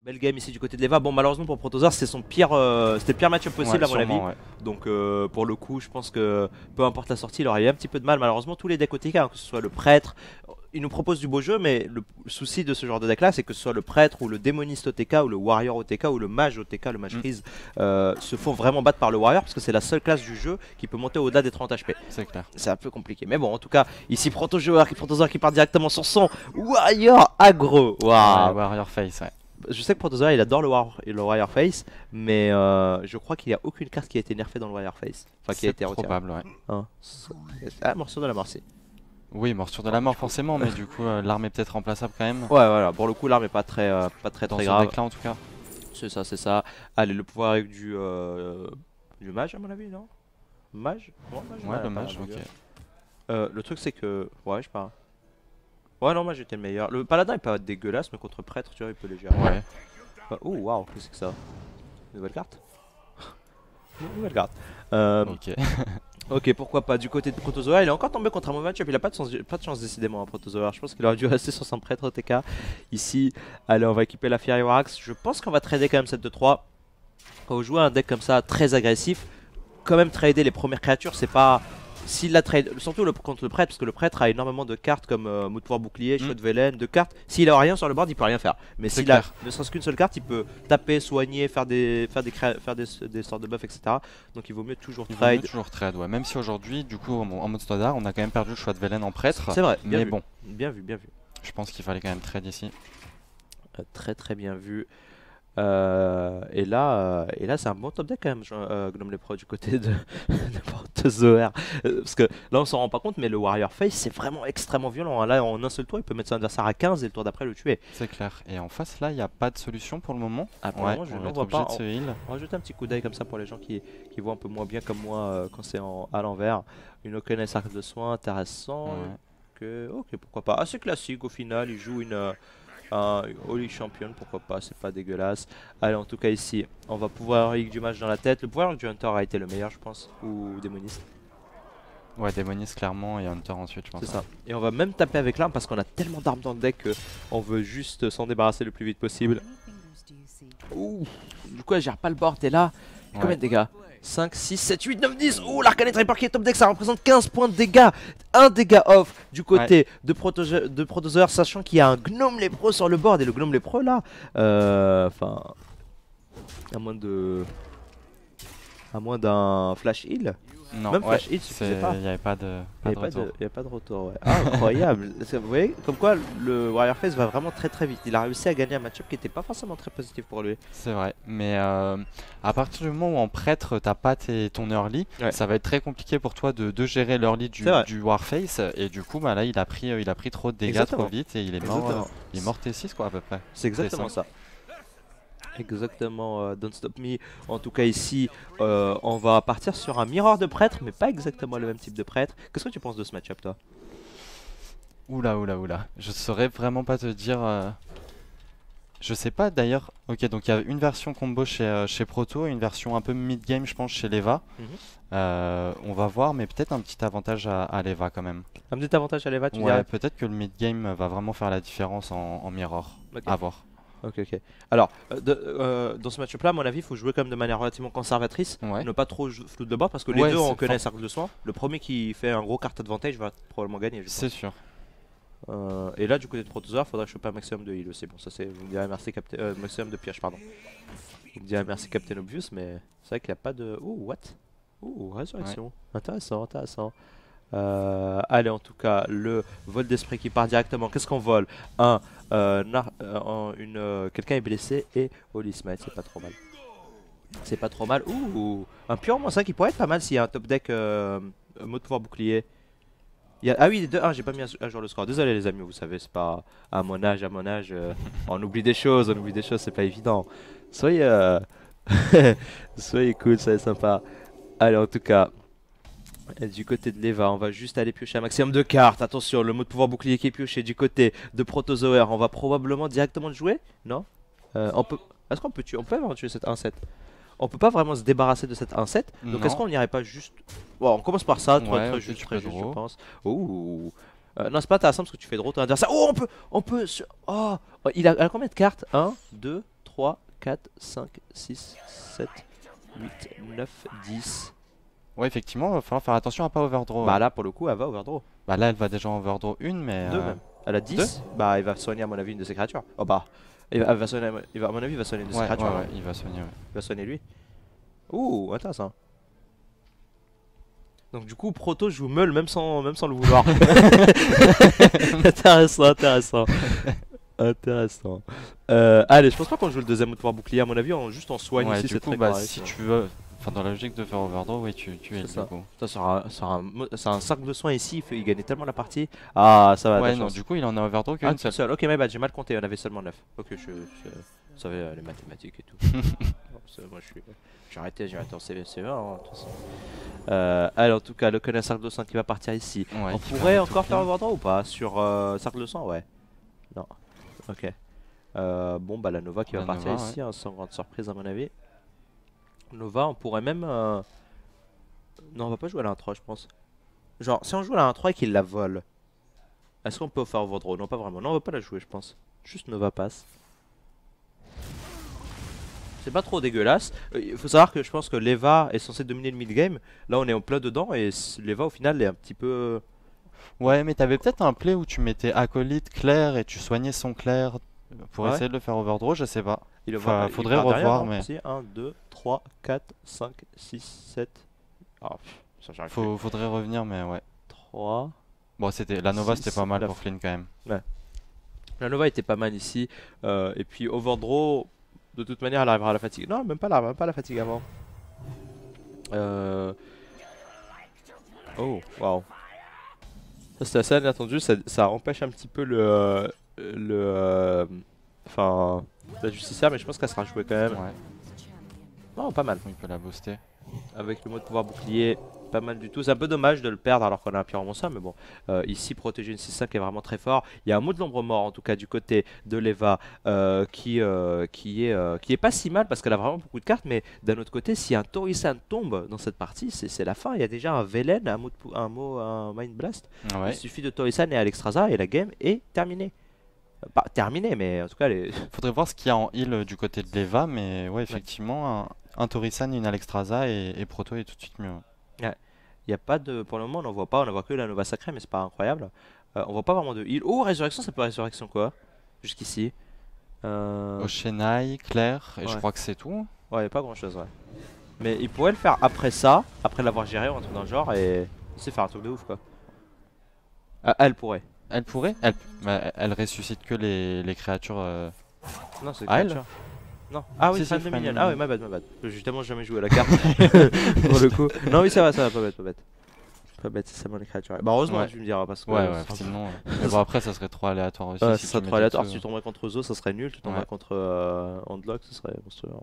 Belle game ici du côté de l'Eva. Bon, malheureusement pour Protozoa, c'est son pire, c'était le pire match possible à mon avis. Ouais. Donc pour le coup, je pense que peu importe la sortie, il aurait eu un petit peu de mal. Malheureusement, tous les decks OTK, hein, que ce soit le prêtre, il nous propose du beau jeu, mais le souci de ce genre de deck là, c'est que ce soit le prêtre ou le démoniste OTK ou le warrior OTK ou le mage OTK, le mage freeze, se font vraiment battre par le warrior parce que c'est la seule classe du jeu qui peut monter au-delà des 30 HP. C'est clair. C'est un peu compliqué. Mais bon, en tout cas, ici Protozoa qui part directement sur son warrior aggro. Waouh. Ouais, Warrior Face, ouais. Je sais que Protozoa il adore le Warrior Face, mais je crois qu'il n'y a aucune carte qui a été nerfée dans le Warrior Face. Enfin, qui a été retirée. Probable, ouais. Hein. Ah, morsure de la mort, si. Oui, morsure de la mort, forcément, mais du coup, l'arme est peut-être remplaçable quand même. Ouais, voilà, pour le coup, l'arme est pas très Dans très ce grave. deck là, en tout cas. C'est ça, c'est ça. Allez, le pouvoir avec du mage, à mon avis, non? Mage? Ouais, le mage, ok. Le truc, c'est que. Ouais, je sais pas. Ouais, non, moi j'étais le meilleur. Le paladin est pas dégueulasse, mais contre prêtre, tu vois, il peut les gérer. Ouais. Oh, waouh, qu'est-ce que c'est que ça? Nouvelle carte? Nouvelle carte. Ok. Ok, pourquoi pas. Du côté de Protozoa, il est encore tombé contre un mauvais match-up. Il a pas de chance décidément, hein, Protozoa. Je pense qu'il aurait dû rester sur son prêtre OTK. Ici, allez, on va équiper la Fiery Warax. Je pense qu'on va trader quand même cette 2-3. Quand vous jouez un deck comme ça, très agressif, quand même trader les premières créatures, c'est pas. S'il la trade, surtout contre le prêtre, parce que le prêtre a énormément de cartes comme mot de pouvoir bouclier, cheveux de Velen, de cartes. S'il a rien sur le board, il peut rien faire. Mais s'il a ne serait-ce qu'une seule carte, il peut taper, soigner, faire des sortes de buffs, etc. Donc il vaut mieux toujours trade. Il vaut mieux toujours trade, ouais. Même si aujourd'hui, du coup, en mode standard, on a quand même perdu le choix de Velen en prêtre. C'est vrai, mais bon. Bien vu, bien vu. Je pense qu'il fallait quand même trade ici. Très bien vu. Et là c'est un bon top deck quand même, Gnome les Pro du côté de Protozoaire. Parce que là on s'en rend pas compte, mais le Warrior Face c'est vraiment extrêmement violent, hein. Là en un seul tour il peut mettre son adversaire à 15 et le tour d'après le tuer. C'est clair. Et en face là il n'y a pas de solution pour le moment. Ouais, je ne vois pas. De se heal. On va jeter un petit coup d'œil comme ça pour les gens qui voient un peu moins bien comme moi quand c'est à l'envers. Une Okenes arc de soin intéressant. Ouais. Ok, pourquoi pas. Assez classique au final, il joue un Holy Champion, pourquoi pas, c'est pas dégueulasse. Allez, en tout cas ici, on va pouvoir avoir du match dans la tête. Le pouvoir du Hunter a été le meilleur, je pense, ou Démoniste. Ouais, Démoniste clairement et Hunter ensuite, je pense. C'est ça. Et on va même taper avec l'arme parce qu'on a tellement d'armes dans le deck qu'on veut juste s'en débarrasser le plus vite possible. Ouh, du coup, elle gère pas le board, t'es là. Combien de dégâts? 5, 6, 7, 8, 9, 10. Oh, l'Arcane Triper qui est top deck, ça représente 15 points de dégâts. Un dégât off du côté de Protozoaire, sachant qu'il y a un Gnome Lépreux sur le board. Et le Gnome Lépreux là, enfin, à moins d'un Flash Heal. Non, même Flash Heal suffisait pas. Il n'y avait pas de retour. Il n'y a pas de retour, ouais. Ah, incroyable. Vous voyez, comme quoi le Warrior Face va vraiment très vite. Il a réussi à gagner un match-up qui n'était pas forcément très positif pour lui. C'est vrai, mais à partir du moment où en prêtre t'as pas ton early, ça va être très compliqué pour toi de gérer l'early du Warface. Et du coup, bah là il a pris trop de dégâts trop vite et il est mort. Il est mort T6 quoi à peu près. C'est exactement ça. Exactement, Don't Stop Me. En tout cas ici, on va partir sur un miroir de prêtre, mais pas exactement le même type de prêtre. Qu'est-ce que tu penses de ce match-up, toi? Oula. Je saurais vraiment pas te dire. Je sais pas d'ailleurs. Ok, donc il y a une version combo chez Proto, une version un peu mid-game, je pense, chez Leva. On va voir, mais peut-être un petit avantage à Leva quand même. Un petit avantage à Leva, tu dirais? Peut-être que le mid-game va vraiment faire la différence en mirror. À voir. Ok. Alors, dans ce match-up là, à mon avis, il faut jouer quand même de manière relativement conservatrice. Ne pas trop floute de bord parce que les deux on connaît cercle de soin. Le premier qui fait un gros carte advantage va probablement gagner. C'est sûr. Et là, du côté de Protozoa, il faudrait choper un maximum de heal aussi. Bon, ça c'est. Vous me direz merci, maximum de piège, pardon. Vous me direz merci, Captain Obvious, mais c'est vrai qu'il n'y a pas de. Oh, what? Oh, résurrection. Intéressant. Allez, en tout cas, le vol d'esprit qui part directement. Qu'est-ce qu'on vole? Quelqu'un est blessé et Holy Smite, c'est pas trop mal. Ouh, un pur moins 5 qui pourrait être pas mal s'il y a un top deck mot de pouvoir bouclier. Ah oui, 2-1, j'ai pas mis à jour le score. Désolé les amis, vous savez, c'est pas à mon âge, on oublie des choses, c'est pas évident. Soyez cool, ça est sympa. Allez, en tout cas. Et du côté de Leva, on va juste aller piocher un maximum de cartes. Attention, le mot de pouvoir bouclier qui est pioché du côté de Protozoaire. On va probablement directement le jouer. Non, est-ce qu'on peut tuer? On peut vraiment tuer cette 1-7. On peut pas vraiment se débarrasser de cette 1-7. Donc est-ce qu'on n'irait pas juste... Bon, on commence par ça, très juste, je pense. Ouh. Non, c'est pas intéressant parce que tu fais de trop. Oh, on peut... Oh, il a combien de cartes? 1, 2, 3. 3, 4, 5, 6, 7, 8, 9, 10. Ouais, effectivement, va falloir faire attention à pas overdraw. Bah là pour le coup elle va overdraw. Bah là, elle va déjà en overdraw une, mais. 2 même. Elle a 10. Bah il va soigner à mon avis une de ses créatures. Oh bah. Elle va soigner, à mon avis il va soigner une de ses Ouais, créatures. ouais, il va soigner, ouais. Il va soigner lui. Ouh, intéressant. Donc du coup Proto joue Meul même sans le vouloir. Intéressant. Intéressant. Allez, je pense pas qu'on joue le deuxième mot de pouvoir bouclier. À mon avis, juste en soigne Ouais, ici, du c'est coup, très bah, correct. si tu veux. Enfin, dans la logique de faire overdraw, oui, tu es C'est ça. du coup. Ça sera un cercle de soins ici, il gagnait tellement la partie. Ah, ça va. Ouais, non, du coup, il en a overdraw qu'une seule. Seul. Ok, mais bah, j'ai mal compté, on avait seulement 9. Ok, je savais les mathématiques et tout. Moi, j'ai arrêté en CE1, hein, de toute façon. Allez, en tout cas, le connaît cercle de soins qui va partir ici. Ouais, On qui pourrait permet encore tout faire clean. overdraw ou pas sur cercle de soins? Ouais. Non. Ok. Bon, bah, la Nova qui va La partir Nova, ici, hein, sans grande surprise à mon avis. Nova, on pourrait même. Non, on va pas jouer à la 1-3, je pense. Genre, si on joue à la 1-3 et qu'il la vole, est-ce qu'on peut faire overdraw? Non, pas vraiment. Non, on va pas la jouer, je pense. Juste Nova passe. C'est pas trop dégueulasse. Il faut savoir que je pense que l'Eva est censé dominer le mid-game. Là, on est en plein dedans et l'Eva, au final, est un petit peu. Ouais, mais t'avais peut-être un play où tu mettais acolyte, clair et tu soignais son clair pour Ouais. essayer de le faire overdraw, je sais pas. Il Enfin, faudrait revoir, mais. 1, 2, 3, 4, 5, 6, 7. Ah, ça j'arrive plus. Faudrait revenir, mais ouais. 3. Bon, la Nova, 6, c'était pas mal 9. pour clean quand même. La Nova était pas mal ici. Et puis overdraw, de toute manière, elle arrivera à la fatigue. Non, même pas la fatigue avant. Oh, waouh. Ça c'était assez inattendu. Ça empêche un petit peu enfin, la justicière, mais je pense qu'elle sera jouée quand même. Ouais, Non, pas mal. il peut la booster. Avec le mot de pouvoir bouclier, pas mal du tout. C'est un peu dommage de le perdre alors qu'on a un Pyromancer, mais bon. Ici, protéger une 6-5 est vraiment très fort. Il y a un mot de l'ombre mort, en tout cas, du côté de l'Eva, qui est pas si mal parce qu'elle a vraiment beaucoup de cartes, mais d'un autre côté, si un Torisan tombe dans cette partie, c'est la fin. Il y a déjà un Velen, un Mind Blast. Ouais. Il suffit de Torisan et Alexstrasza et la game est terminée. Pas terminée, mais en tout cas, elle est... Faudrait voir ce qu'il y a en heal du côté de l'Eva, mais ouais, effectivement, un Torisan, une Alexstrasza et Proto est tout de suite mieux. Il y a pas de, pour le moment, on n'en voit pas. On en voit que la Nova Sacrée, mais c'est pas incroyable. On voit pas vraiment de heal. Oh, résurrection, ça peut résurrection quoi? Jusqu'ici. Oceanai, Claire, et je Ouais. crois que c'est tout. Ouais, y a pas grand chose, ouais. Mais il pourrait le faire après ça, après l'avoir géré ou un truc dans le genre, et c'est faire un truc de ouf quoi. Elle pourrait. Elle pourrait elle ressuscite que les créatures. Non, c'est Ah, elle créature. Non. Ah oui, Si, fin si, de fin minion. de Ah oui, minion. ma bad. J'ai tellement jamais joué à la carte pour le coup. Non, oui, ça va, pas bête. Pas bête, c'est seulement les créatures. Bah, heureusement, Ouais. tu me diras parce que. Ouais, sinon. Mais bon, après, ça serait trop aléatoire aussi. Ouais, si ça serait tu trop mettais aléatoire. tout. Si tu tomberais contre Zo, ça serait nul. Tu tomberais Ouais. contre Handlock, ce serait monstrueux.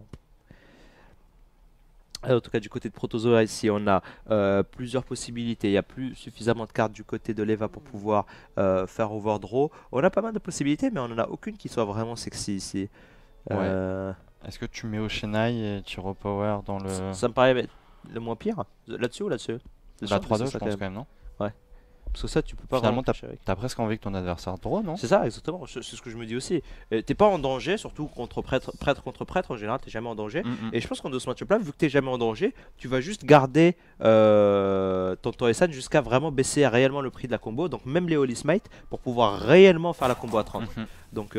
En tout cas, du côté de Protozoa, ici, on a plusieurs possibilités. Il y a plus suffisamment de cartes du côté de l'Eva pour pouvoir faire overdraw. On a pas mal de possibilités, mais on n'en a aucune qui soit vraiment sexy ici. Est-ce que tu mets Oceanai et tu repower dans le. Ça me paraît le moins pire. Là-dessus ou là-dessus? C'est La sûr que 3-2, c'est je ça, pense quand même, non? Parce que ça, tu peux pas Finalement, vraiment toucher avec. T'as presque envie que ton adversaire draw, non? C'est ça, exactement. C'est ce que je me dis aussi. T'es pas en danger, surtout contre prêtre contre prêtre. En général, t'es jamais en danger. Et je pense qu'en de ce match-up là, vu que t'es jamais en danger, tu vas juste garder ton Torisan jusqu'à vraiment baisser réellement le prix de la combo. Donc même les Holy Smite pour pouvoir réellement faire la combo à 30. Donc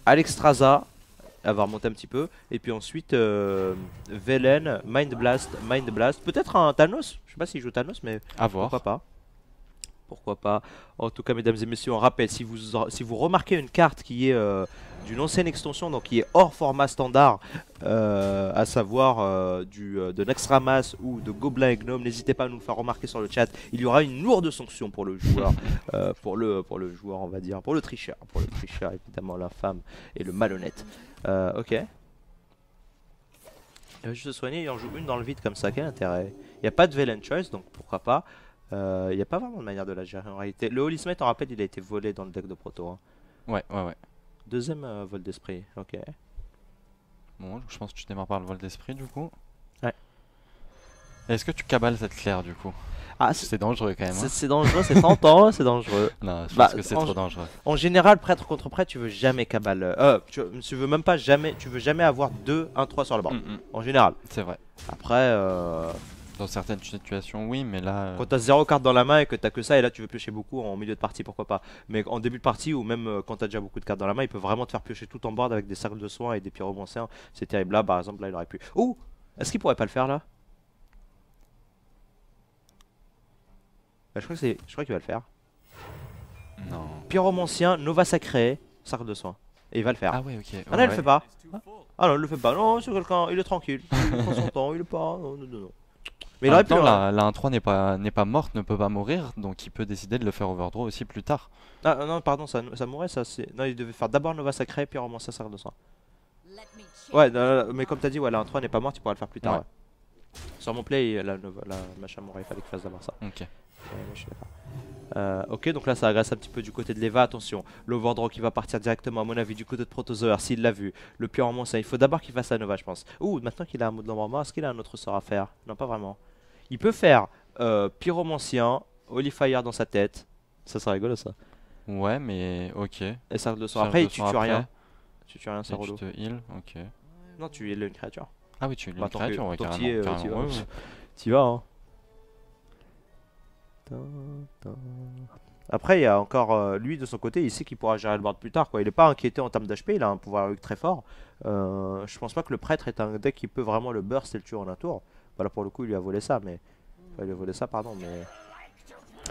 Alexstrasza, elle va remonter un petit peu. Et puis ensuite Velen, Mind Blast. Peut-être un Thanos. Je sais pas s'il joue Thanos, mais À voir. pourquoi pas. Pourquoi pas. En tout cas, mesdames et messieurs, on rappelle, si vous remarquez une carte qui est d'une ancienne extension, donc qui est hors format standard, à savoir de Nextramas ou de Gobelin et Gnome, n'hésitez pas à nous le faire remarquer sur le chat. Il y aura une lourde sanction pour le joueur, pour le joueur, on va dire, pour le tricheur, évidemment, l'infâme et le malhonnête. Ok. Il va juste se soigner, il en joue une dans le vide comme ça, quel intérêt? Il n'y a pas de Velen Choice, donc pourquoi pas. Il n'y a pas vraiment de manière de la gérer en réalité. Le Holy Smite, on rappelle, il a été volé dans le deck de Proto. Hein. Ouais. Deuxième vol d'esprit, ok. Bon, je pense que tu démarres par le vol d'esprit du coup. Ouais. Est-ce que tu cabales cette claire du coup? Ah, C'est dangereux quand même. Hein. c'est dangereux, c'est tentant, c'est dangereux. Non, je Bah, pense que c'est trop dangereux. En général, prêtre contre prêtre, tu veux jamais cabal. Tu veux même pas jamais. Tu veux jamais avoir 2, 1, 3 sur le board. En général. C'est vrai. Après, Dans certaines situations, oui, mais là. quand t'as 0 carte dans la main et que t'as que ça, et là tu veux piocher beaucoup en milieu de partie, pourquoi pas. Mais en début de partie, ou même quand t'as déjà beaucoup de cartes dans la main, il peut vraiment te faire piocher tout en board avec des cercles de soins et des pyromanciens. C'est terrible. Là, par exemple, là, il aurait pu. Oh, est-ce qu'il pourrait pas le faire là? Bah, je crois qu'il va le faire. Non. Pyromancien, Nova Sacré, cercle de soins. Et il va le faire. Ah ouais, ok. Ah non, il le fait pas. Ah non, il le fait pas. Non, c'est quelqu'un, il est tranquille. Il prend son temps, il est pas. Non, non, non. Mais il aurait pu. La 1-3 n'est pas morte, ne peut pas mourir, donc il peut décider de le faire overdraw aussi plus tard. Ah non, pardon, ça mourrait ça. Non, il devait faire d'abord Nova Sacré, puis Pyromancien, cercle de soins. Ouais, mais comme t'as dit, ouais, la 1-3 n'est pas morte, il pourra le faire plus tard. Ouais. Ouais. Sur mon play, la machin mourrait, il fallait qu'il fasse d'abord ça. Ok. Je suis d'accord. Ok, donc là ça agresse un petit peu du côté de l'Eva. Attention, l'overdraw qui va partir directement, à mon avis, du côté de Protozoaire s'il l'a vu. Le Pyromancien, il faut d'abord qu'il fasse la Nova, je pense. Ouh, maintenant qu'il a un mot de l'embrasement, est-ce qu'il a un autre sort à faire? Non, pas vraiment. Il peut faire Pyromancien, Holy Fire dans sa tête. Ça serait rigolo ça. Ouais, mais ok. Et cercle de sort. Après, il tue rien. Tu tues rien, c'est relou. Tu te heal, ok. Non, tu heal une créature. Ah oui, tu heal une créature, ouais, carrément. T'y vas, hein. Après, il y a encore lui de son côté, il sait qu'il pourra gérer le board plus tard, quoi. Il est pas inquiété en termes d'HP, il a un pouvoir très fort. Je pense pas que le prêtre est un deck qui peut vraiment le burst et le tuer en un tour. Voilà, pour le coup, il lui a volé ça, mais. Enfin, il lui a volé ça, pardon, mais.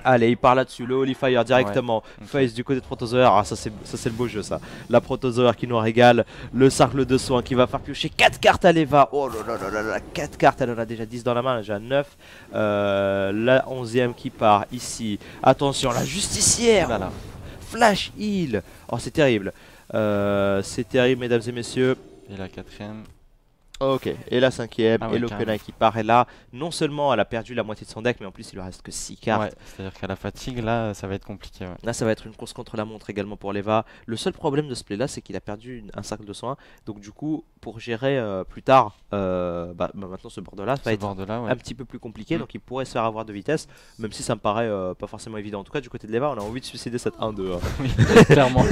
Allez, il part là-dessus, le Holy Fire directement. Ouais, Face du côté de Protozoaire. Ah, ça c'est le beau jeu, ça. La Protozoaire qui nous régale. Le cercle de soins qui va faire piocher 4 cartes à l'Eva. Oh là là là là, 4 cartes. Elle en a déjà 10 dans la main, déjà 9. La 11e qui part ici. Attention, la justicière. Voilà. Flash heal. Oh, c'est terrible. C'est terrible, mesdames et messieurs. Et la 4ème. Ok, et la 5ème, Ah et ouais, l'Openai qui part. Et là, non seulement elle a perdu la moitié de son deck, mais en plus il lui reste que 6 cartes. Ouais, c'est-à-dire qu'à la fatigue, là, ça va être compliqué. Ouais. Là, ça va être une course contre la montre également pour l'Eva. Le seul problème de ce play là, c'est qu'il a perdu un cercle de soins. Donc, du coup, pour gérer plus tard, maintenant ce board là va être un petit peu plus compliqué. Donc, il pourrait se faire avoir de vitesse, même si ça me paraît pas forcément évident. En tout cas, du côté de l'Eva, on a envie de suicider cette 1-2. Hein. Oui, clairement.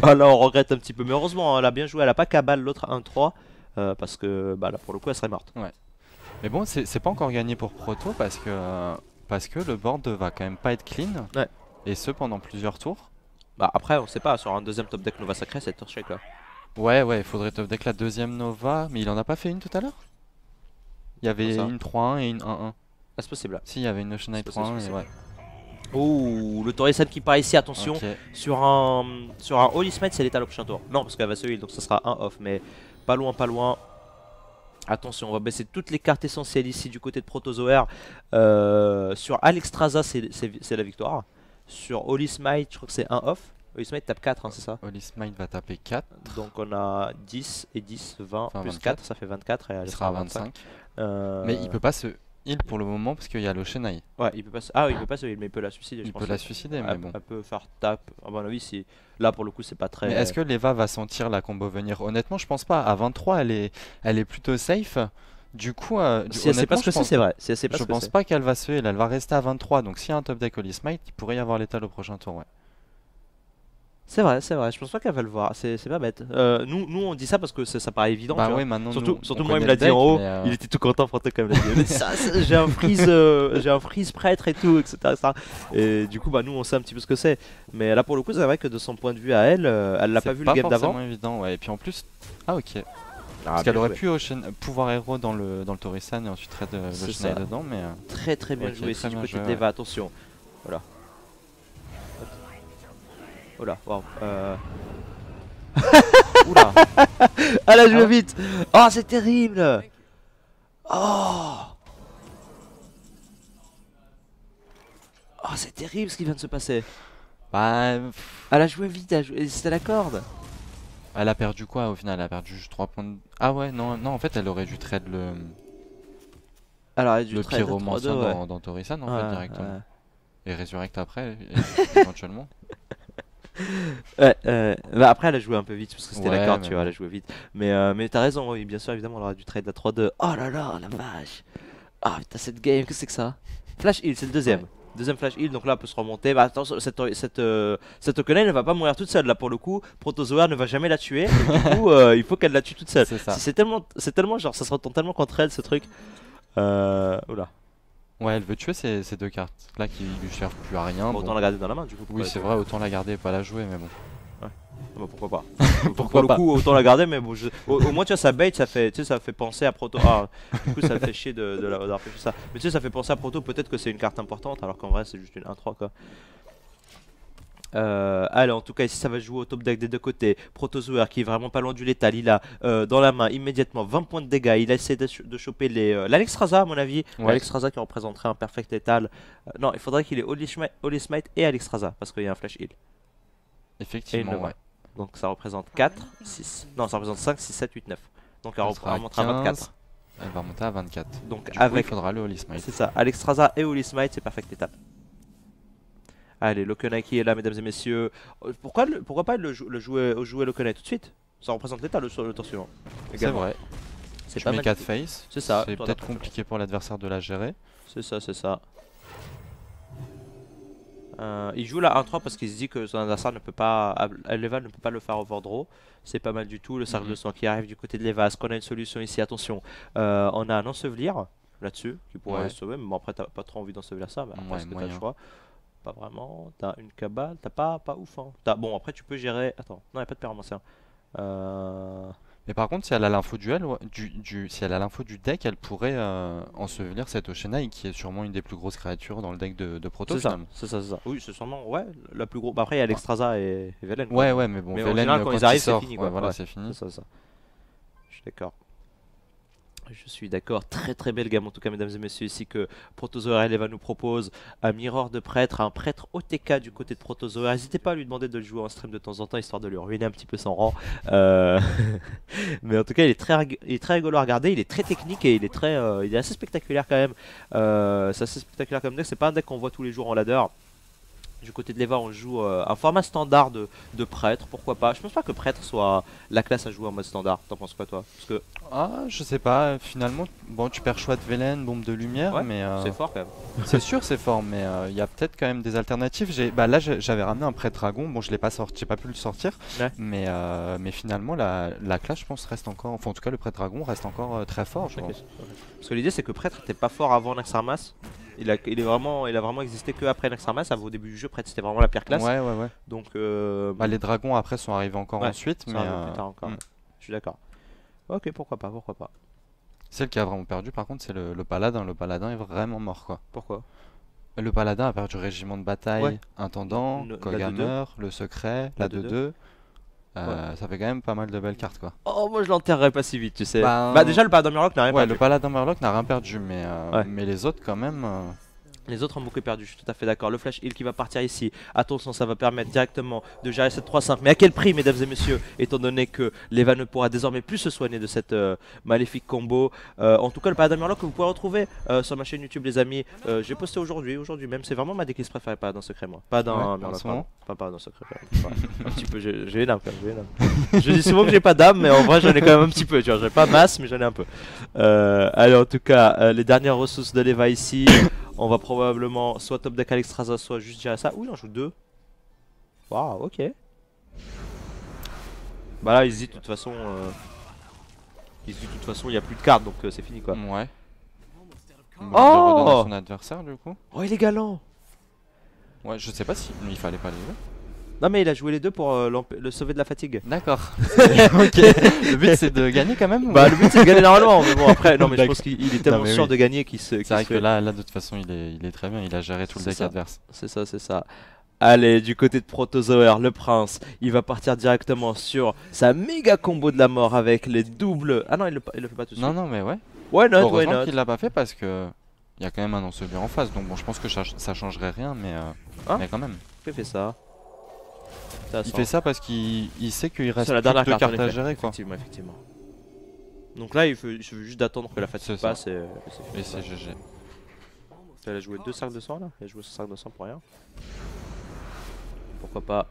Là, on regrette un petit peu. Mais heureusement, elle a bien joué. Elle a pas cabal l'autre 1-3. Parce que là pour le coup elle serait morte. Ouais. Mais bon, c'est pas encore gagné pour Proto parce que le board va quand même pas être clean. Ouais. Et ce pendant plusieurs tours. Bah après on sait pas, sur un deuxième top deck Nova Sacré c'est Torchek là. Ouais, il faudrait top deck la deuxième Nova, mais il en a pas fait une tout à l'heure. Il y avait une 3-1 et une 1-1. Ah, c'est possible là. Si, il y avait une Ocean Knight 3-1 et ouais. Ouh, le Torrisan qui part ici, attention. Okay. Sur un Holy Smite c'est l'étal au prochain tour. Non parce qu'elle va se heal donc ce sera un off, mais pas loin, pas loin. Attention, on va baisser toutes les cartes essentielles ici du côté de Protozoaire. Sur Alexstrasza, c'est la victoire. Sur Holy Smite, je crois que c'est un off. Holy Smite tape 4, hein, c'est ça? Holy Smite va taper 4. Donc on a 10 et 10, 20, enfin, plus 24. 4, ça fait 24. Et il sera à 25. Mais il peut pas se heal pour le moment parce qu'il y a l'Oceanai. Ouais, il peut pas se... Ah oui, il peut pas se heal, mais il peut la suicider. Il peut la suicider, mais bon. Elle peut faire tap. À mon avis, si... là pour le coup, c'est pas très. Mais est-ce que l'Eva va sentir la combo venir? Honnêtement, je pense pas. À 23, elle est plutôt safe. Du coup, si elle sait pas ce que c'est vrai. Si je pense pas qu'elle va se heal, elle va rester à 23. Donc s'il y a un top deck Holy Smite, il pourrait y avoir l'étal au prochain tour, ouais. C'est vrai, je pense pas qu'elle va le voir, c'est pas bête. Nous on dit ça parce que ça paraît évident. Bah tu oui, vois. maintenant surtout moi il me l'a dit en haut, il était tout content pour toi quand même. J'ai un freeze prêtre et tout, etc. Et du coup bah nous on sait un petit peu ce que c'est. Mais là pour le coup c'est vrai que de son point de vue à elle, elle l'a pas vu le game d'avant. C'est pas évident, ouais. Et puis en plus, ah ok. Parce qu'elle aurait pu pouvoir héros dans le Torisan et ensuite raid l'Oceanai dedans, mais... Très bien joué ici du côté de l'Eva, attention. Voilà. Oh là, waouh. Oula. Elle a joué vite. Oh, c'est terrible. Oh. Oh, c'est terrible ce qui vient de se passer. Bah... Elle a joué vite, c'était la corde. Elle a perdu quoi au final? Elle a perdu juste 3 points de... Ah ouais, non, en fait elle aurait dû trade le... Alors, elle a dû le pyromancien dans Torisan en fait directement. Ouais. Et Resurrect après, éventuellement. Ouais, bah après elle a joué un peu vite parce que c'était la corde, tu vois, elle a joué vite. Mais t'as raison, oui, bien sûr, évidemment, on aurait dû trade la 3-2. Oh là là, la vache. Ah putain, cette game, qu'est-ce que c'est que ça? Flash heal, c'est le deuxième. Ouais. Deuxième flash heal, donc là, elle peut se remonter. Bah, attention, cette Okanai ne va pas mourir toute seule. Là, pour le coup, Protozoa ne va jamais la tuer. Donc, du coup, il faut qu'elle la tue toute seule. C'est ça. C'est tellement genre, ça se retourne tellement contre elle, ce truc. Oula. Ouais, elle veut tuer ces deux cartes là qui lui servent plus à rien. Bon, autant Bon. la garder dans la main, du coup. Oui, c'est vrai, autant la garder et pas la jouer, mais bon. Bah, pourquoi pas. Pourquoi Pour le pas. coup, autant la garder, mais bon, au moins, tu vois, ça bait, ça fait, tu sais, ça fait penser à Proto. Ah, du coup, ça me fait chier d'avoir fait ça. Mais tu sais, ça fait penser à Proto, peut-être que c'est une carte importante, alors qu'en vrai, c'est juste une 1-3 quoi. Allez, en tout cas, ici, ça va jouer au top deck des deux côtés. Protozoaire qui est vraiment pas loin du létal. Il a dans la main immédiatement 20 points de dégâts. Il a essayé de choper l'Alexstrasza, à mon avis. Ouais. L'Alexstrasza qui représenterait un perfect létal. Non, il faudrait qu'il ait Holy Smite et Alexstrasza, parce qu'il y a un flash heal. Effectivement, Et une ouais. Donc ça représente 4, 6. Non, ça représente 5, 6, 7, 8, 9. Donc elle Elle sera à remonte à 24. 15. Elle va remonter à 24. Donc Du coup, avec. il faudra le Holy Smite. C'est ça, Alexstrasza et Holy Smite, c'est perfect létal. Allez, Lokenai qui est là, mesdames et messieurs. Pourquoi pas jouer Lokenai tout de suite? Ça représente l'état le tour suivant. C'est Également. vrai. C'est Je pas mets mal. 4 face. C'est ça, C'est toi, peut-être t'as- compliqué pour l'adversaire de la gérer. C'est ça, c'est ça. Il joue la 1-3 parce qu'il se dit que son adversaire ne peut pas. Leva ne peut pas le faire overdraw. C'est pas mal du tout. Le cercle de sang qui arrive du côté de Leva. Est-ce qu'on a une solution ici? Attention. On a un ensevelir là-dessus qui pourrait Ouais. sauver. Mais bon, après, t'as pas trop envie d'ensevelir ça. Mais après, Ouais, est-ce que t'as le moyen. choix? Pas vraiment. T'as une cabale. T'as pas ouf. Hein. Bon, après, tu peux gérer. Attends, non, il a pas de pyromancien. Mais par contre, si elle a l'info si elle a l'info du deck, elle pourrait ensevelir cette Oshena qui est sûrement une des plus grosses créatures dans le deck de Proto C'est ça, finalement. c'est ça, c'est ça. Oui, c'est sûrement, ouais, la plus grosse. Bah, après, il y a l'Exstrasza et Velen. quoi. Ouais, ouais, mais bon, Mais en Velen, général, quand quand ils arrivent, il c'est sort, fini, ouais, quoi. voilà, Ouais. c'est fini. C'est ça. Je suis d'accord. Je suis d'accord. Très très belle gamme en tout cas, mesdames et messieurs, ici que Protozoaire Eleva nous propose un Mirror de prêtre, un prêtre OTK du côté de Protozoaire. N'hésitez pas à lui demander de le jouer en stream de temps en temps, histoire de lui ruiner un petit peu son rang. Mais en tout cas, il est très rigolo à regarder, il est très technique et il est assez spectaculaire quand même. C'est assez spectaculaire comme deck, c'est pas un deck qu'on voit tous les jours en ladder. Du côté de l'Eva, on joue un format standard de prêtre, pourquoi pas. Je pense pas que prêtre soit la classe à jouer en mode standard. T'en penses quoi, toi? Parce que Ah, je sais pas, finalement, bon, tu perds choix de Velen, bombe de lumière, ouais, mais c'est fort quand même. c'est sûr, c'est fort, mais il y a peut-être quand même des alternatives. Bah là, j'avais ramené un prêtre dragon, bon, je l'ai pas sorti, j'ai pas pu le sortir, Ouais. mais finalement, la classe, je pense, reste encore, enfin, en tout cas, le prêtre dragon reste encore très fort, je Ok. pense. Parce que l'idée c'est que prêtre était pas fort avant Naxxramas. Il a vraiment existé que après Naxxramas. Au début du jeu, prêtre c'était vraiment la pire classe. Ouais, ouais, ouais. Donc Bah, les dragons après sont arrivés encore Ouais, ensuite, ça mais arrive plus tard encore. hmm. Ouais. Je suis d'accord. Ok, pourquoi pas, pourquoi pas. Celle qui a vraiment perdu, par contre, c'est le paladin. Le paladin est vraiment mort, quoi. Pourquoi? Le paladin a perdu régiment de bataille, Ouais. intendant, La 2-2. Kogamer, le secret, la 2-2. Ouais. Ça fait quand même pas mal de belles cartes, quoi. Oh, moi je l'enterrerai pas si vite, tu sais. Bah, Bah déjà le paladin Murloc n'a rien Ouais, perdu. le paladin Murloc n'a rien perdu, Ouais. mais les autres, quand même. Les autres ont beaucoup perdu, je suis tout à fait d'accord. Le flash heal qui va partir ici, attention, ça va permettre directement de gérer cette 3-5. Mais à quel prix, mesdames et messieurs, étant donné que Leva ne pourra désormais plus se soigner de cette maléfique combo. En tout cas, le paladin Murloc que vous pouvez retrouver sur ma chaîne YouTube, les amis. J'ai posté aujourd'hui même. C'est vraiment ma déclisse préférée, paladin secret, moi. Paladin Ouais, en Murloc, ce moment. pardon. Pas paladin secret. Pardon. Un petit peu, j'ai une âme quand même, j'ai une âme. Je dis souvent que j'ai pas d'âme, mais en vrai, j'en ai quand même un petit peu. Tu vois, j'ai pas masse, mais j'en ai un peu. Allez, en tout cas, les dernières ressources de Leva ici. On va probablement soit top deck Alexstrasza, soit juste gérer ça. Ouh, il en joue deux. Waouh, ok. Bah là, il se dit de toute façon. Il n'y a plus de cartes donc c'est fini quoi. Ouais. Bon, Oh, il le redonne à son adversaire, du coup. Oh, il est galant. Ouais, je sais pas si il fallait pas les jouer. Non, mais il a joué les deux pour le sauver de la fatigue. D'accord. Ok. Le but c'est de gagner quand même. Bah, le but c'est de gagner normalement. Mais bon, après, non, mais je pense qu'il est tellement Non, mais sûr oui. de gagner qu'il se. C'est vrai que là, de toute façon, il est très bien. Il a géré tout le C'est deck ça. adverse. C'est ça, c'est ça. Allez, du côté de Protozoaire, le prince, il va partir directement sur sa méga combo de la mort avec les doubles. Ah non, il le fait pas tout de suite. Non, non, mais ouais. Why not, why Heureusement not. qu'il l'a pas fait parce que il y a quand même un ensevelir en face. Donc bon, je pense que ça changerait rien, Hein mais quand même. Pourquoi il fait ça? Il fait ça parce qu'il sait qu'il reste C'est la plus que dernière deux carte en cartes à effet. gérer, quoi. Effectivement, effectivement. Donc là, il suffit juste d'attendre que la fatigue C'est ça. passe et c'est Et fini. c'est GG. Elle a joué 2 sacs de sang là. Il a joué son sac de sang pour rien. Pourquoi pas?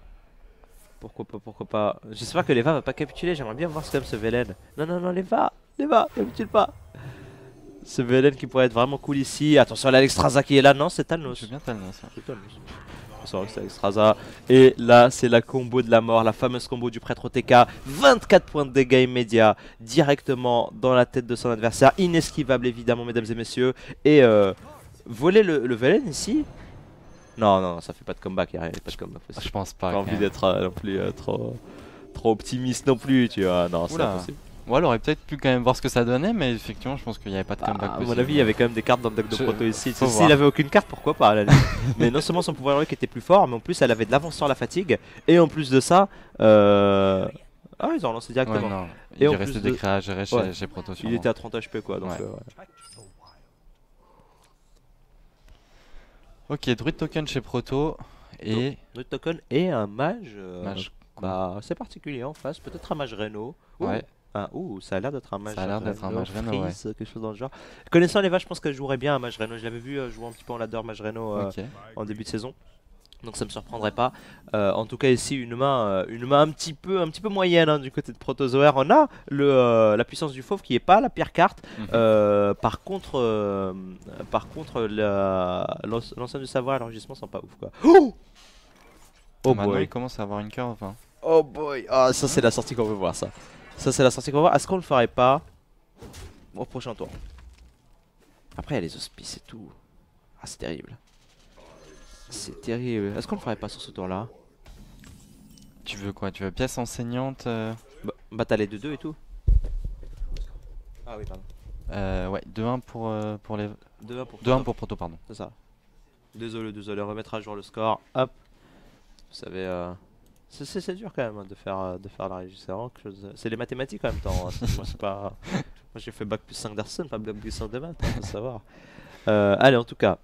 Pourquoi pas? J'espère que Leva va pas capituler. J'aimerais bien voir ce comme ce Velen. Non, non, non, Leva, capitule pas. Ce VLN qui pourrait être vraiment cool ici. Attention, l'Alexstrasza qui est là. Non, c'est Thanos. Je veux bien Thanos. C'est Thanos. C'est Alexstrasza. Et là, c'est la combo de la mort, la fameuse combo du prêtre OTK. 24 points de dégâts immédiats directement dans la tête de son adversaire. Inesquivable, évidemment, mesdames et messieurs. Et voler le VLN ici. Non, non, ça fait pas de comeback. Il n'y a pas de comeback possible. Je pense pas. Pas envie d'être non plus trop optimiste non plus, tu vois. Non, c'est impossible. Ouais, elle aurait peut-être pu quand même voir ce que ça donnait, mais effectivement, je pense qu'il n'y avait pas de comeback possible. À mon avis, il y avait quand même des cartes dans le deck de Proto ici. Faut S'il avait aucune carte, pourquoi pas à la limite. Mais non seulement son pouvoir héroïque était plus fort, mais en plus elle avait de l'avance sur la fatigue. Et en plus de ça, ah, ils ont relancé directement. Ouais, non. Et Il en restait plus des créas à gérer chez, ouais. chez Proto. Il était à 30 HP quoi. Donc, Ouais. ouais. Ok, Druid Token chez Proto. Et. Notre token et un mage. Mage. Bah, c'est particulier en face. Peut-être un mage Reno. Ouais. Ça a l'air d'être un mage. Ça a l'air d'être un mage Reno, ouais. Quelque chose dans le genre. Connaissant les vaches, je pense qu'elle jouerait bien un mage Reno. Je l'avais vu jouer un petit peu en ladder mage Reno en début de saison. Donc ça me surprendrait pas. En tout cas ici une main un petit peu moyenne hein, du côté de Protozoaire. On a la puissance du fauve qui est pas la pire carte. Par contre l'ensemble du savoir et l'enregistrement sont pas ouf quoi. Oh maintenant boy. il commence à avoir une curve. Hein. Oh boy. Ah ça c'est la sortie qu'on veut voir ça. Ça c'est la sortie qu'on veut voir. Est-ce qu'on le ferait pas au prochain tour? Après il y a les auspices et tout. Ah c'est terrible. C'est terrible. Est-ce qu'on le ferait pas sur ce tour là? Tu veux quoi? Tu veux pièce enseignante Bah t'as les 2-2 et tout. Ah oui pardon. Ouais, 2-1 pour les... 2-1 pour Proto, pardon. C'est ça. Désolé, remettre à jour le score. Hop. Vous savez, c'est dur quand même hein, de faire la régie. C'est vraiment quelque chose. C'est les mathématiques en même temps. Hein. Moi c'est pas. Moi j'ai fait bac plus 5 d'Arson, pas bac plus 5 de maths, faut savoir. Allez en tout cas.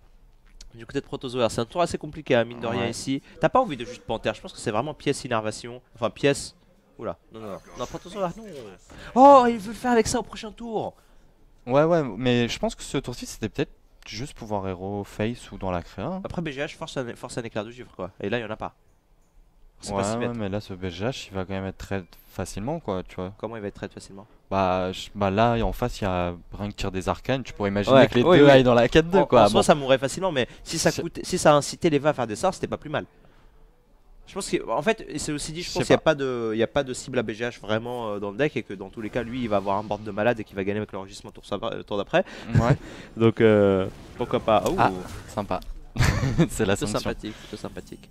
Du côté de Protozoaire, c'est un tour assez compliqué, hein, mine de rien ici. T'as pas envie de juste Panthère, je pense que c'est vraiment pièce innervation. Enfin, pièce. Oula, non. Non, Protozoaire, non. Oh, il veut le faire avec ça au prochain tour. Ouais, mais je pense que ce tour-ci c'était peut-être juste pouvoir héros face ou dans la créa. Hein. Après, BGH force un éclair de givre, quoi. Et là, il y en a pas. Ouais, pas si bête. Mais là, ce BGH il va quand même être très facilement, quoi, tu vois. Comment il va être très facilement? Bah là, en face, il y a rien qui tire des arcanes. Tu pourrais imaginer que les deux aillent dans la 4-2, quoi. En soi, ça mourrait facilement, mais si ça incitait les va à faire des sorts, c'était pas plus mal. Je pense qu'en fait, c'est aussi dit, je pense qu'il n'y a pas de cible à BGH vraiment dans le deck et que dans tous les cas, lui, il va avoir un board de malade et qu'il va gagner avec l'enregistrement tour d'après. Ouais. Donc, pourquoi pas. Oh. Ah, sympa. C'est la sanction. Plutôt sympathique.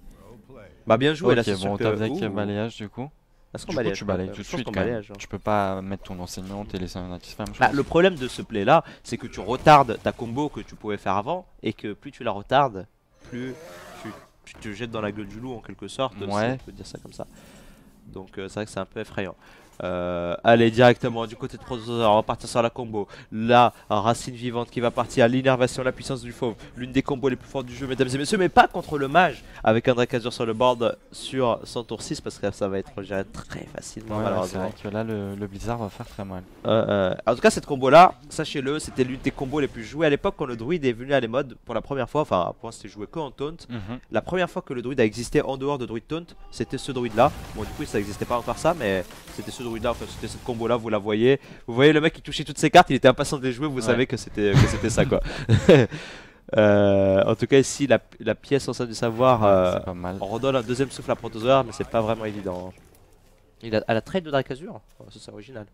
Bah bien joué, là c'est sûr bon, que... avec balayage du coup. Est-ce qu'on balayage? Tu balayes tout de suite quand même. Tu peux pas mettre ton enseignante et laisser un anti-spam. Bah, le problème de ce play là, c'est que tu retardes ta combo que tu pouvais faire avant et que plus tu la retardes, plus tu te jettes dans la gueule du loup en quelque sorte. Ouais. On peut dire ça comme ça. Donc c'est vrai que c'est un peu effrayant. Allez directement du côté de Protozoaire, on va partir sur la combo. La racine vivante qui va partir à l'innervation, la puissance du fauve. L'une des combos les plus fortes du jeu, mesdames et messieurs, mais pas contre le mage. Avec un Dracazur sur le board sur son tour 6 parce que ça va être géré très facilement malheureusement. C'est vrai que là le Blizzard va faire très mal. En tout cas cette combo là, sachez-le, c'était l'une des combos les plus jouées à l'époque quand le druide est venu à les modes pour la première fois. Enfin pour moi c'était joué que en taunt. La première fois que le druide a existé en dehors de druide taunt, c'était ce druide là. Bon du coup ça n'existait pas encore ça, mais c'était ce druide là, enfin c'était cette combo là, vous la voyez. Vous voyez le mec qui touchait toutes ses cartes, il était impatient de les jouer, vous savez que c'était ça quoi. En tout cas ici la pièce en sein du savoir on redonne un deuxième souffle à Protozoaire, mais c'est pas vraiment évident. Elle a trade de Dracazur, ça c'est original.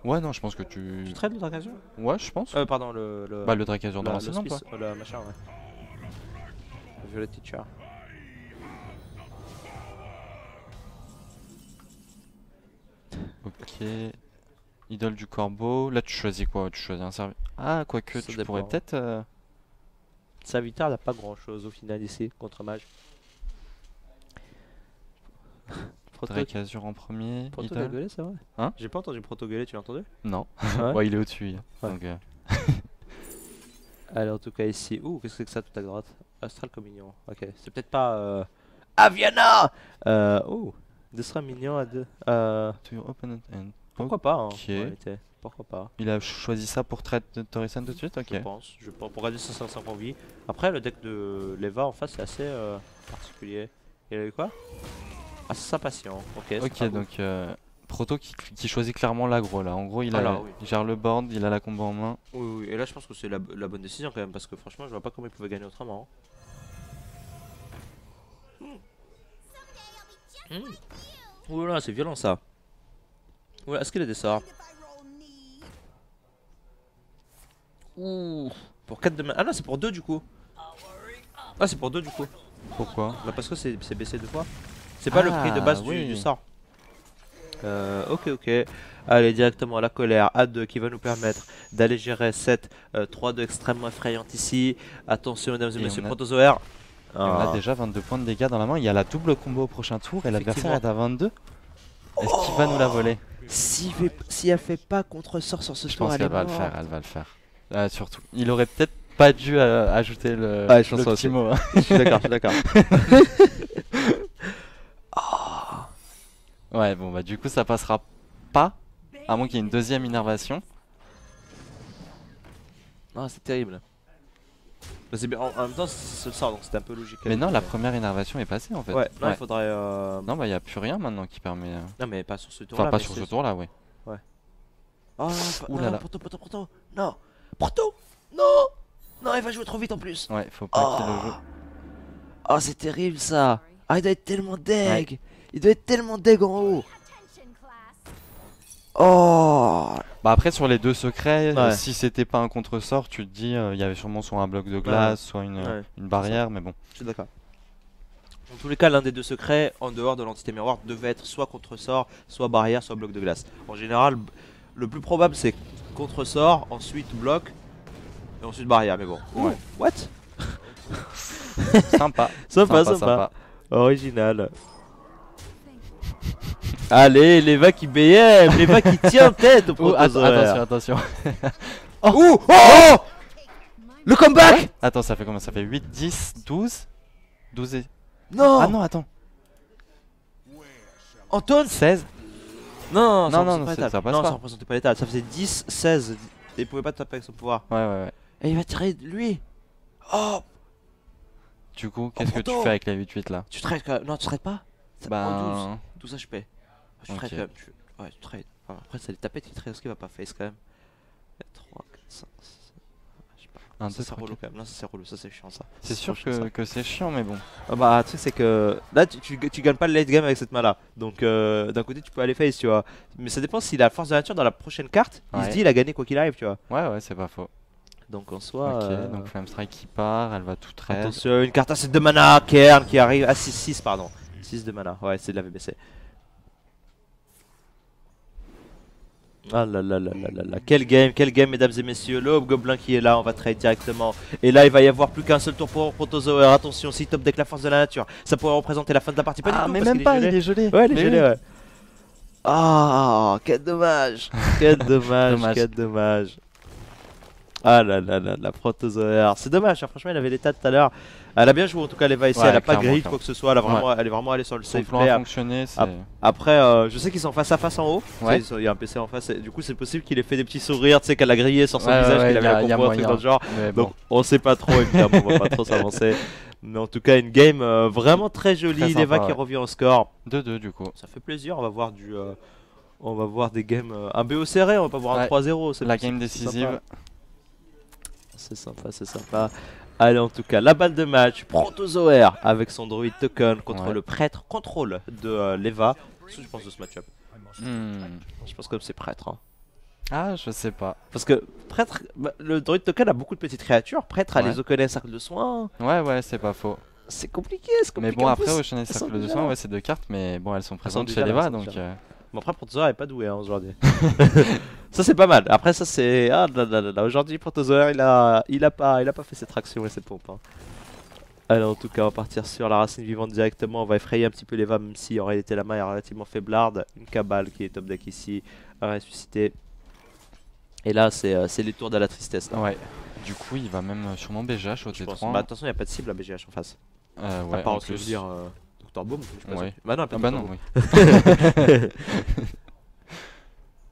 Ouais non je pense que tu trade le Dracazur. Ouais je pense. Pardon le Dracazur de l'enseignant quoi. Le machin ouais. Le Violet Teacher. Ok. Idole du corbeau. Là tu choisis quoi? Tu choisis un service. Ah quoique tu pourrais peut-être... Serviteur n'a pas grand chose au final ici contre mage. Dracazur en premier. Proto-gueulé c'est vrai? Hein? J'ai pas entendu Proto-gueulé, tu l'as entendu? Non. Ouais. Ouais il est au-dessus. Ouais. Donc, allez en tout cas ici. Ouh qu'est-ce que c'est que ça tout à droite? Astral Communion. Ok c'est peut-être pas... Aviana. Ouh. Ce sera mignon à deux. To your opponent end. Pourquoi pas hein, Ok. en réalité. Pourquoi pas? Il a choisi ça pour trade de Torisan tout de suite? Ok. Je pense. Pour garder 505 en vie. Après le deck de Leva en face c'est assez particulier. Il a eu quoi? Assassin patient. Ok. Ok donc Proto qui choisit clairement l'aggro là. En gros, Alors, oui. il gère le board, il a la combo en main. Oui, et là je pense que c'est la bonne décision quand même, parce que franchement je vois pas comment il pouvait gagner autrement. Oula, c'est violent ça. Oula, est-ce qu'il a des sorts? Ouh, pour 4 de mana. Ah non, c'est pour 2 du coup. Ah, c'est pour 2 du coup. Pourquoi? Bah, parce que c'est baissé 2 fois. C'est pas le prix de base oui. du sort. Ok. Allez, directement à la colère. A2 qui va nous permettre d'aller gérer cette 3-2 extrêmement effrayante ici. Attention, mesdames et messieurs, Protozoaire. Et on a déjà 22 points de dégâts dans la main. Il y a la double combo au prochain tour et l'adversaire est à 22. Est-ce qu'il va nous la voler? Si elle fait pas contre-sort sur ce tour, je pense elle qu'elle est va le morte. faire, elle va le faire. Surtout, il aurait peut-être pas dû ajouter le petit mot. Hein. Je suis d'accord. Ouais, bon bah du coup ça passera pas, à moins qu'il y ait une deuxième innervation. Ah, c'est terrible. Bah, c'est bien. En même temps, c'est le sort, donc c'était un peu logique. Mais non, la première innervation est passée en fait. Ouais, il faudrait. Non, bah y a plus rien maintenant qui permet. Non, mais pas sur ce tour-là. Enfin, pas sur ce tour-là, ouais. Oh, oulala. Proto. Non, Proto. Non, il va jouer trop vite en plus. Ouais, faut pas qu'il le joue. Oh, c'est terrible ça. Ah, il doit être tellement deg. Il doit être tellement deg en haut. Oh. Bah après sur les deux secrets, si c'était pas un contre-sort, tu te dis il y avait sûrement soit un bloc de glace, soit une barrière, mais bon. Je suis d'accord. Dans tous les cas, l'un des deux secrets, en dehors de l'entité miroir, devait être soit contre-sort, soit barrière, soit bloc de glace. En général, le plus probable c'est contre-sort, ensuite bloc, et ensuite barrière, mais bon. Ouais. What? Sympa. Sympa. Original. Allez, Leva qui BM, Leva qui tient tête au Protozoaire. Attention. Oh le comeback. Attends, ça fait combien? Ça fait 8, 10, 12 12 et... Non. Ah non, attends. Anton 16. Non, ça Non, passe pas. ça représentait pas l'état. Ça faisait 10, 16. Il pouvait pas taper avec son pouvoir. Ouais. Et il va tirer de lui. Oh. Du coup, qu'est-ce que tu fais avec la 8-8 là? Tu trades quand même. Non, tu trades pas. Bah... 12 HP. Tu trades quand même. Ouais, tu trades. Enfin, après, c'est les tapettes qui trade. Est-ce qu'il va pas face quand même? 3, 4, 5, 6. Je sais pas. Ça c'est relou quand même. Non, ça c'est relou. Ça c'est chiant ça. C'est sûr que c'est chiant, mais bon. Ah bah, le truc c'est que là, tu gagnes pas le late game avec cette main là. Donc, d'un côté, tu peux aller face, tu vois. Mais ça dépend s'il a force de nature dans la prochaine carte. Il se dit, il a gagné quoi qu'il arrive, tu vois. Ouais, c'est pas faux. Donc en soi. Ok, donc Flame Strike qui part, elle va tout trade. Attention, une carte à 7 de mana, Kern qui arrive à 6, pardon. 6 de mana, ouais, c'est de la VBC. Ah là, quel game, mesdames et messieurs. Le Hobgoblin qui est là, on va trade directement. Et là, il va y avoir plus qu'un seul tour pour Protozoaire. Attention, si top deck la force de la nature, ça pourrait représenter la fin de la partie. Pas du tout, mais même pas, il est gelé. Ouais, il est gelé, ouais. Ah, quel dommage. Quel dommage. Ah la Protozoaire. C'est dommage, hein, franchement, il avait l'état tout à l'heure. Elle a bien joué en tout cas, Leva ici. Elle a pas grillé quoi que ce soit. Elle est vraiment allée sur le safe play. Après, je sais qu'ils sont face à face en haut. Il y a un PC en face. Et du coup, c'est possible qu'il ait fait des petits sourires, tu sais, qu'elle a grillé sur son visage, qu'il avait la combo, un truc dans le genre. Donc, on sait pas trop, évidemment, on va pas trop s'avancer. Mais en tout cas, une game vraiment très jolie. Leva qui revient au score. 2-2 du coup. Ça fait plaisir. On va voir on va voir des games. Un BO serré, on va pas voir un 3-0. La game décisive. C'est sympa. Allez, en tout cas, la balle de match, Protozoaire avec son druide token contre le prêtre contrôle de Leva. Qu'est-ce que tu penses de ce match-up? Je pense que c'est prêtre. Hein. Ah, je sais pas. Parce que prêtre, le druide token a beaucoup de petites créatures. Prêtre a les Oceanais cercle de soins. Ouais, c'est pas faux. C'est compliqué. Mais bon, après, Oceanais cercle de soins, ouais, c'est 2 cartes, mais bon, elles sont présentes chez Leva donc. Bon, après, Protozoaire est pas doué hein, aujourd'hui. Ça, c'est pas mal. Après, ça, c'est. Ah là. Aujourd'hui, Protozoaire, il a pas fait ses tractions et ses pompes. Hein. Allez, en tout cas, on va partir sur la racine vivante directement. On va effrayer un petit peu Leva, même si en réalité la main est relativement faiblarde. Une cabale qui est top deck ici, à ressusciter. Et là, c'est les tours de la tristesse. Là. Ouais. Du coup, il va même sûrement BGH au T3. Bah, attention, il n'y a pas de cible à BGH en face. Ouais, en plus. Dire. Dr. Boom, je sais pas. Bah non, bah non, oui.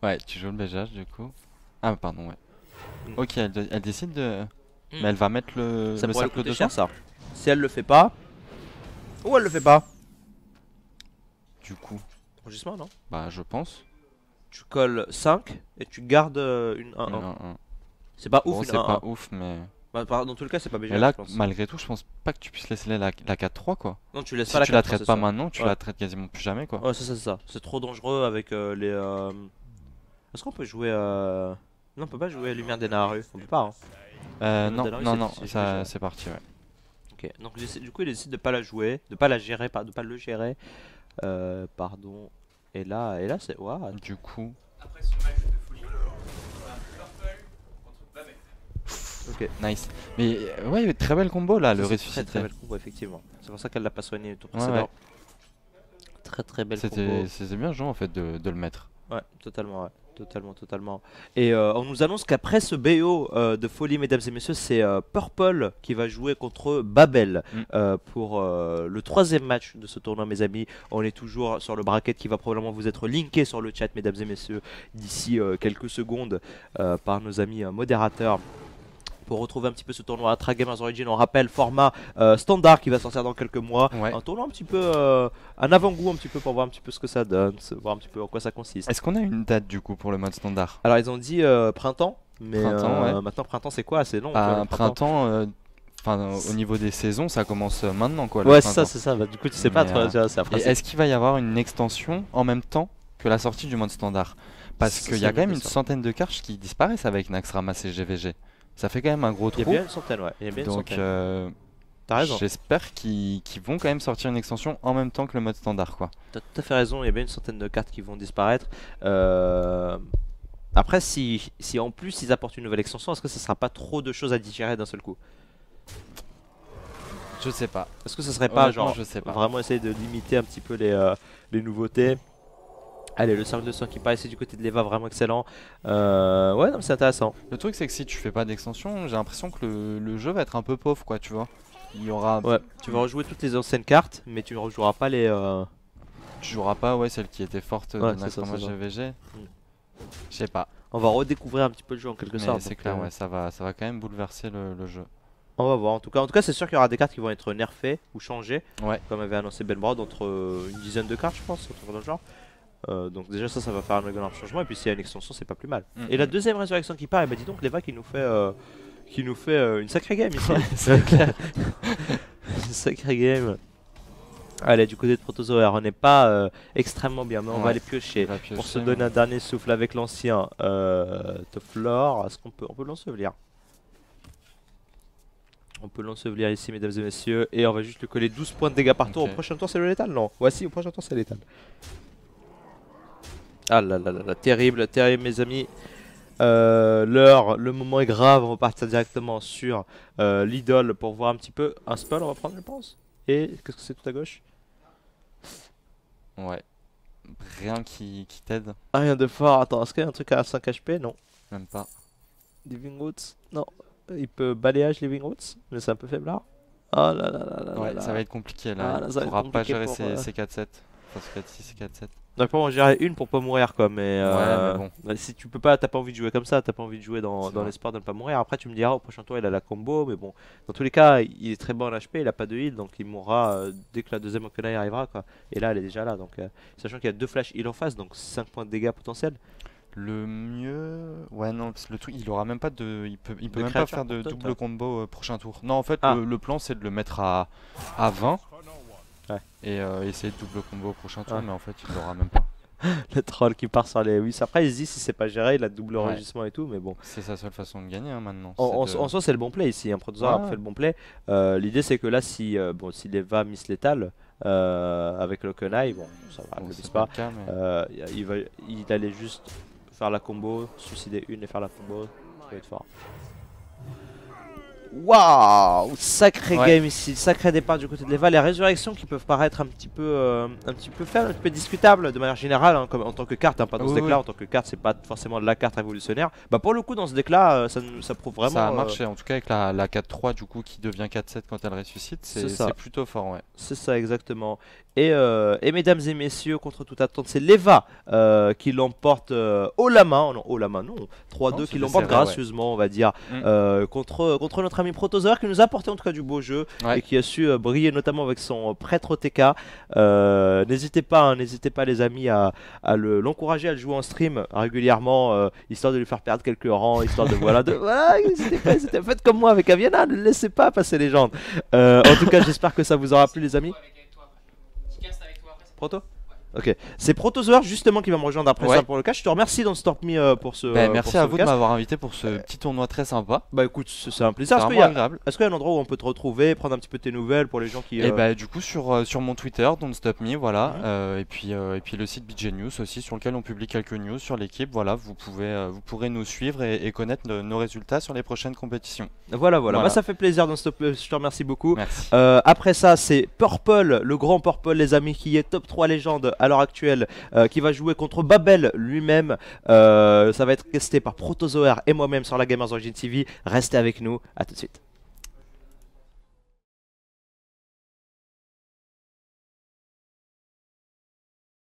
Ouais, tu joues le BGH du coup. Ah, pardon, ouais. Ok, elle décide de. Mais elle va mettre le cercle de soins. Ça. Si elle le fait pas. Ou elle le fait pas. Du coup. Rugissement, non? Bah, je pense. Tu colles 5 et tu gardes une Une 1-1. 1-1. C'est pas ouf Bon, une c'est pas 1-1. ouf, mais. Bah, dans tous les cas, c'est pas Mais BGR, là, je pense. malgré tout, je pense pas que tu puisses laisser la 4-3 quoi. Non, tu laisses Si pas la tu la 4, traites c'est pas sûr. maintenant, tu Ouais. la traites quasiment plus jamais quoi. Ouais, c'est ça. C'est trop dangereux avec les. Est-ce qu'on peut jouer. Non, on peut pas jouer Lumière des Naru. On peut pas, hein. Non, Dalaru, non, c'est- non, c'est ça BGR. c'est parti, ouais. Ok. Donc, du coup, il décide de pas la jouer, de pas la gérer, de pas le gérer. Pardon. Et là, c'est. Waouh. Du coup, Après ce match de folie, on a Purple contre Babel. ok, nice. Mais ouais, très belle combo là, le C'est ressuscité. très belle combo, effectivement. C'est pour ça qu'elle l'a pas soigné le tour Ouais, précédent. ouais. Très belle combo. C'était bien joué en fait de le mettre. Ouais, totalement, ouais. Totalement. Et on nous annonce qu'après ce BO de folie, mesdames et messieurs, c'est Purple qui va jouer contre Babel Mm. pour le troisième match de ce tournoi, mes amis. On est toujours sur le bracket qui va probablement vous être linké sur le chat, mesdames et messieurs, d'ici quelques secondes par nos amis modérateurs. Pour retrouver un petit peu ce tournoi Tra Gamers Origin, on rappelle format standard qui va sortir dans quelques mois. Ouais. Un tournoi un petit peu, un avant-goût un petit peu pour voir un petit peu ce que ça donne, voir un petit peu en quoi ça consiste. Est-ce qu'on a une date du coup pour le mode standard? Alors ils ont dit printemps, mais Printemps, ouais. maintenant printemps c'est quoi? C'est long. Bah, tu vois, un le printemps. printemps, enfin au niveau des saisons, ça commence maintenant quoi. Le Ouais, c'est ça, printemps. c'est ça. Bah, du coup, tu sais pas, Mais, toi, tu vois, c'est après. Et est-ce qu'il va y avoir une extension en même temps que la sortie du mode standard? Parce Ça, qu'il y c'est a quand même une une question. centaine de cartes qui disparaissent avec Naxxramas et GVG. Ça fait quand même un gros Il y a trou. bien une centaine, ouais. Il y a bien une Donc centaine. T'as raison. j'espère qu'ils vont quand même sortir une extension en même temps que le mode standard quoi. T'as tout à fait raison. Il y a bien une centaine de cartes qui vont disparaître. Après, si en plus ils apportent une nouvelle extension, est-ce que ça sera pas trop de choses à digérer d'un seul coup? Je sais pas. Est-ce que ça serait pas Honnêtement, genre je sais pas. vraiment essayer de limiter un petit peu les nouveautés? Allez, le cercle de soin qui part ici du côté de l'Eva, vraiment excellent. Ouais, non, mais c'est intéressant. Le truc c'est que si tu fais pas d'extension, j'ai l'impression que le jeu va être un peu pauvre quoi, tu vois. Il y aura, Ouais, tu vas rejouer toutes les anciennes cartes, mais tu ne rejoueras pas les. tu joueras pas ouais celle qui était forte Ouais, de c'est ça, Naxxramas c'est ça. GVG. Mm. Je sais pas. On va redécouvrir un petit peu le jeu en quelque Mais sorte. c'est donc, clair, ouais, ça va quand même bouleverser le jeu. On va voir. En tout cas, c'est sûr qu'il y aura des cartes qui vont être nerfées ou changées, Ouais. comme avait annoncé Ben Brod, entre une dizaine de cartes, je pense, dans le genre. Donc déjà ça va faire un énorme changement. Et puis s'il y a une extension, c'est pas plus mal. Mm, Et la mm. deuxième résurrection qui part, et bah dis donc l'Eva qui nous fait une sacrée game ici. C'est clair. Une sacrée game. Allez, du côté de Protozoaire, on n'est pas extrêmement bien, mais on va Ouais. aller piocher. Il va Pour piocher, se donner un dernier souffle avec l'ancien Toflor, est-ce qu'on peut l'ensevelir? On peut l'ensevelir ici, mesdames et messieurs, et on va juste lui coller 12 points de dégâts par tour. Ok. Au prochain tour, c'est le létal? Non. Voici, au prochain tour, c'est létal. Ah là là là là, terrible, mes amis. Le moment est grave, on va partir directement sur l'idole pour voir un petit peu. Un spell, on va prendre, je pense. Et qu'est-ce que c'est tout à gauche? Ouais. Rien qui t'aide, Ah, rien de fort. Attends, est-ce qu'il y a un truc à 5 HP? Non. même pas. Living Roots? Non. Il peut balayage Living Roots, mais c'est un peu faiblard. Oh là là là là Ouais, là ça là. va être compliqué Ah, là. là, Il ça va être pourra pas compliqué gérer pour, ses 4-7. Enfin, ses 4-6 et 4-7. Donc on gérer une pour pas mourir quoi, mais, Ouais, mais bon. bah, si tu peux pas, t'as pas envie de jouer comme ça, t'as pas envie de jouer dans C'est vrai. l'espoir de ne pas mourir. Après tu me diras au prochain tour il a la combo, mais bon, dans tous les cas il est très bon en HP, il a pas de heal, donc il mourra dès que la deuxième Okunai arrivera quoi. Et là elle est déjà là, donc sachant qu'il y a 2 flash heal en face, donc 5 points de dégâts potentiels. Le mieux. Ouais, non, parce que le truc, il aura même pas de. Il peut De même pas créature faire de pour toi, double combo prochain tour. Non, en fait, Ah. le plan c'est de le mettre à 20 Ouais. et essayer de double combo au prochain tour, Ouais. mais en fait, il l'aura même pas. Le troll qui part sur les 8. Après il se dit si c'est pas géré, il a double Ouais. enregistrement et tout, mais bon. C'est sa seule façon de gagner hein, maintenant. En c'est de- en soi, c'est le bon play ici. Un Protozoa Ouais. a fait le bon play. L'idée, c'est que là, si l'Eva miss létal avec le Kunai, bon, ça va, Bon, ne le c'est miss pas pas. le cas, mais. Il allait juste faire la combo, suicider une et faire la combo. Ça va être fort. Waouh, sacré Ouais. game ici, sacré départ du côté de l'Eva. Les résurrections qui peuvent paraître un petit peu faibles, un petit peu discutables de manière générale, hein, comme en tant que carte, hein, pas dans ce Oui, deck-là. oui. En tant que carte, c'est pas forcément de la carte révolutionnaire. Bah pour le coup, dans ce deck-là, ça prouve vraiment. Ça a marché, en tout cas avec la 4-3 du coup qui devient 4-7 quand elle ressuscite, C'est ça. c'est plutôt fort, ouais. C'est ça exactement. Et mesdames et messieurs, contre toute attente, c'est Leva qui l'emporte haut la main. Non, haut la main, non. 3-2 qui c'était l'emporte serré, ouais. gracieusement, on va dire, contre notre ami Protozoaire qui nous a apporté en tout cas du beau jeu Ouais. et qui a su briller notamment avec son prêtre TK. N'hésitez pas, les amis, à l'encourager à le jouer en stream régulièrement, histoire de lui faire perdre quelques rangs, histoire de voilà, n'hésitez pas, faites comme moi avec Aviana, ne laissez pas passer les gens. En tout cas, j'espère que ça vous aura plu, les amis. Avec toi après. Qui cast avec toi après. Proto? Ok, c'est Protozoaire justement qui va me rejoindre après Ouais. ça pour le catch. Je te remercie Don't Stop Me pour ce. Bah, pour merci ce à vous de cast. m'avoir invité pour ce petit tournoi très sympa. Bah écoute, c'est un plaisir. C'est Est-ce qu'il y, vraiment a... agréable. Est-ce qu'il y a un endroit où on peut te retrouver, prendre un petit peu tes nouvelles pour les gens qui. Et bah du coup sur mon Twitter, Don't Stop Me, voilà, Mhm. et puis le site BJ News aussi sur lequel on publie quelques news sur l'équipe, voilà, vous pourrez nous suivre et connaître nos résultats sur les prochaines compétitions. Voilà. Voilà. Bah, ça fait plaisir Don't Stop Me. Je te remercie beaucoup. Merci. Après ça, c'est Purple, le grand Purple, les amis, qui est top 3 légende à l'heure actuelle, qui va jouer contre Babel lui-même. Ça va être testé par Protozoaire et moi-même sur la Gamers Origin TV. Restez avec nous, à tout de suite.